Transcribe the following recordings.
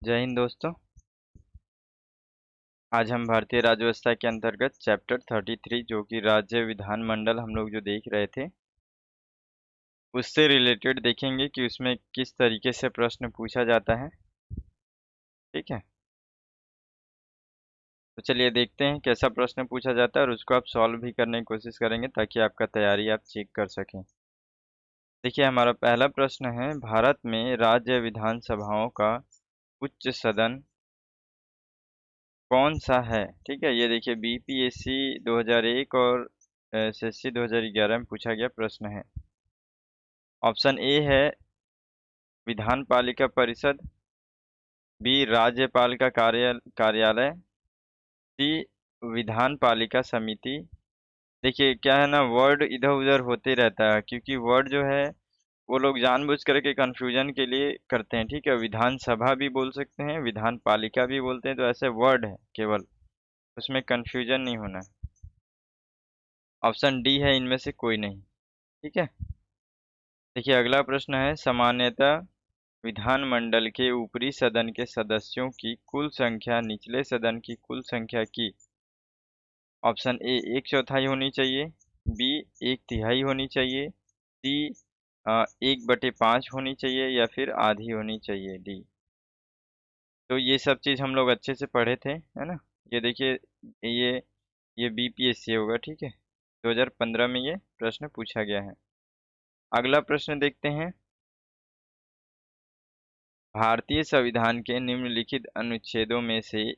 जय हिंद दोस्तों। आज हम भारतीय राज्य व्यवस्था के अंतर्गत चैप्टर 33 जो कि राज्य विधानमंडल हम लोग जो देख रहे थे उससे रिलेटेड देखेंगे कि उसमें किस तरीके से प्रश्न पूछा जाता है। ठीक है, तो चलिए देखते हैं कैसा प्रश्न पूछा जाता है और उसको आप सॉल्व भी करने की कोशिश करेंगे ताकि आपका तैयारी आप चेक कर सकें। देखिए, हमारा पहला प्रश्न है, भारत में राज्य विधानसभाओं का उच्च सदन कौन सा है। ठीक है, ये देखिए बीपीएससी 2001 और एसएससी 2011 में पूछा गया प्रश्न है। ऑप्शन ए है विधान पालिका परिषद, बी राज्यपाल का कार्यालय, सी विधान पालिका समिति। देखिए क्या है ना, वर्ड इधर उधर होते रहता है क्योंकि वर्ड जो है वो लोग जानबूझ करके कंफ्यूजन के लिए करते हैं। ठीक है, विधानसभा भी बोल सकते हैं, विधान पालिका भी बोलते हैं, तो ऐसे वर्ड है केवल, उसमें कंफ्यूजन नहीं होना है। ऑप्शन डी है इनमें से कोई नहीं। ठीक है, देखिए अगला प्रश्न है, सामान्यतः विधानमंडल के ऊपरी सदन के सदस्यों की कुल संख्या निचले सदन की कुल संख्या की। ऑप्शन ए 1/4 होनी चाहिए, बी 1/3 होनी चाहिए, सी 1/5 होनी चाहिए या फिर आधी होनी चाहिए, डी। तो ये सब चीज़ हम लोग अच्छे से पढ़े थे, है ना। ये देखिए, ये ये बीपीएससी होगा। ठीक है, 2015 में ये प्रश्न पूछा गया है। अगला प्रश्न देखते हैं, भारतीय संविधान के निम्नलिखित अनुच्छेदों में से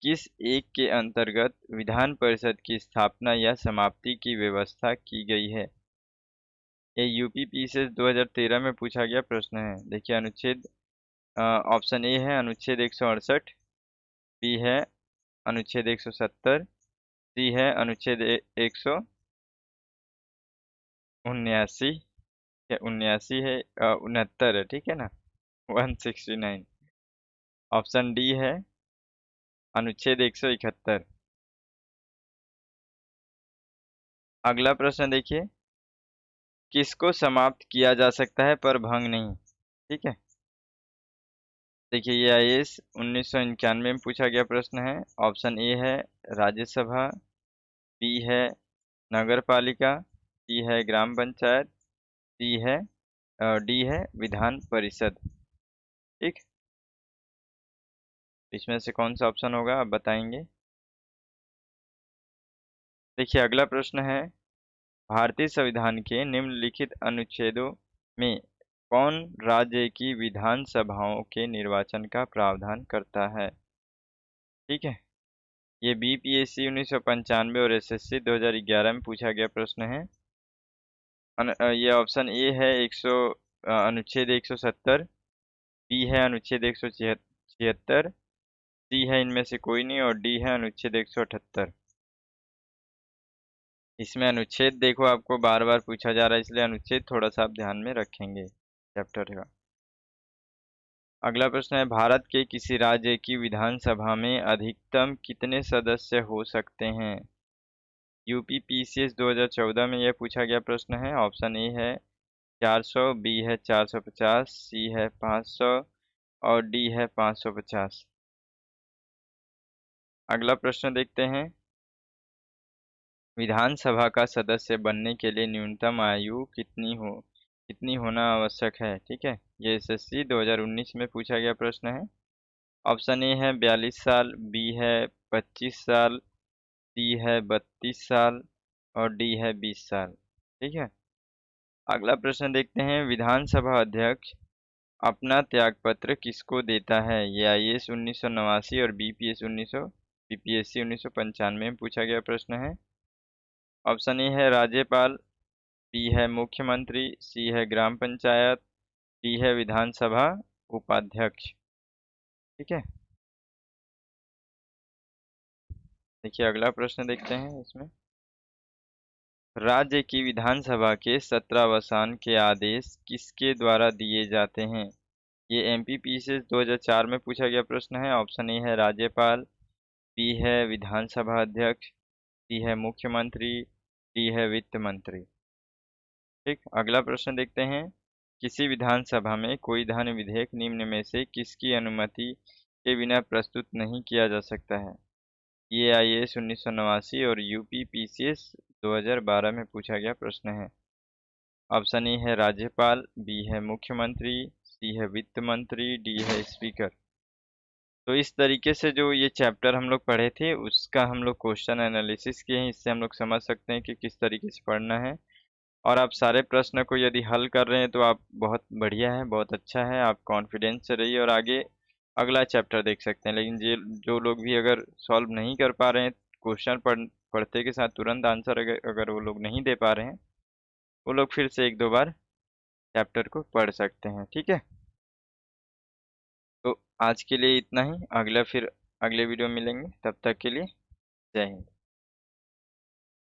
किस एक के अंतर्गत विधान परिषद की स्थापना या समाप्ति की व्यवस्था की गई है। ये यूपीपीसीएस 2013 में पूछा गया प्रश्न है। देखिए अनुच्छेद, ऑप्शन ए है अनुच्छेद 168, बी है अनुच्छेद 170, सी है अनुच्छेद 179 या 79 है, 69 है। ठीक है ना, 169। ऑप्शन डी है अनुच्छेद 171। अगला प्रश्न देखिए, किसको समाप्त किया जा सकता है पर भंग नहीं। ठीक है, देखिए ये आईएएस 1991 में पूछा गया प्रश्न है। ऑप्शन ए है राज्यसभा, बी है नगर पालिका, सी है ग्राम पंचायत, सी है डी है विधान परिषद। ठीक, इसमें से कौन सा ऑप्शन होगा आप बताएंगे। देखिए अगला प्रश्न है, भारतीय संविधान के निम्नलिखित अनुच्छेदों में कौन राज्य की विधानसभाओं के निर्वाचन का प्रावधान करता है। ठीक है, ये बीपीएससी 1995 और एसएससी 2011 में पूछा गया प्रश्न है। ये ऑप्शन ए है अनुच्छेद 170, बी है अनुच्छेद 176, सी है इनमें से कोई नहीं और डी है अनुच्छेद 178। इसमें अनुच्छेद देखो आपको बार बार पूछा जा रहा है, इसलिए अनुच्छेद थोड़ा सा आप ध्यान में रखेंगे चैप्टर का। अगला प्रश्न है, भारत के किसी राज्य की विधानसभा में अधिकतम कितने सदस्य हो सकते हैं। यूपीपीसीएस 2014 में यह पूछा गया प्रश्न है। ऑप्शन ए है 400, बी है 450, सी है 500 और डी है 550। अगला प्रश्न देखते हैं, विधानसभा का सदस्य बनने के लिए न्यूनतम आयु कितनी होना आवश्यक है। ठीक है, ये एसएससी 2019 में पूछा गया प्रश्न है। ऑप्शन ए है 42 साल, बी है 25 साल, सी है 32 साल और डी है 20 साल। ठीक है, अगला प्रश्न देखते हैं, विधानसभा अध्यक्ष अपना त्यागपत्र किसको देता है। ये आईएएस 1989 और बीपीएससी 1995 में पूछा गया प्रश्न है। ऑप्शन ए है राज्यपाल, बी है मुख्यमंत्री, सी है ग्राम पंचायत, डी है विधानसभा उपाध्यक्ष। ठीक है, देखिए अगला प्रश्न देखते हैं इसमें, राज्य की विधानसभा के सत्रावसान के आदेश किसके द्वारा दिए जाते हैं। ये एमपीपीसीएस 2004 में पूछा गया प्रश्न है। ऑप्शन ए है राज्यपाल, बी है विधानसभा अध्यक्ष, सी है मुख्यमंत्री, डी है वित्त मंत्री। ठीक, अगला प्रश्न देखते हैं, किसी विधानसभा में कोई धन विधेयक निम्न में से किसकी अनुमति के बिना प्रस्तुत नहीं किया जा सकता है? ये IAS 1989 और यूपी PCS 2012 में पूछा गया प्रश्न है। ऑप्शन ए है राज्यपाल, बी है मुख्यमंत्री, सी है वित्त मंत्री, डी है स्पीकर। तो इस तरीके से जो ये चैप्टर हम लोग पढ़े थे उसका हम लोग क्वेश्चन एनालिसिस किए हैं। इससे हम लोग समझ सकते हैं कि किस तरीके से पढ़ना है। और आप सारे प्रश्न को यदि हल कर रहे हैं तो आप बहुत बढ़िया है, बहुत अच्छा है। आप कॉन्फिडेंस से रहिए और आगे अगला चैप्टर देख सकते हैं। लेकिन ये जो लोग भी अगर सॉल्व नहीं कर पा रहे हैं, क्वेश्चन पढ़ते के साथ तुरंत आंसर अगर वो लोग नहीं दे पा रहे हैं, वो लोग फिर से एक दो बार चैप्टर को पढ़ सकते हैं। ठीक है, तो आज के लिए इतना ही। फिर अगले वीडियो में मिलेंगे, तब तक के लिए जय हिंद।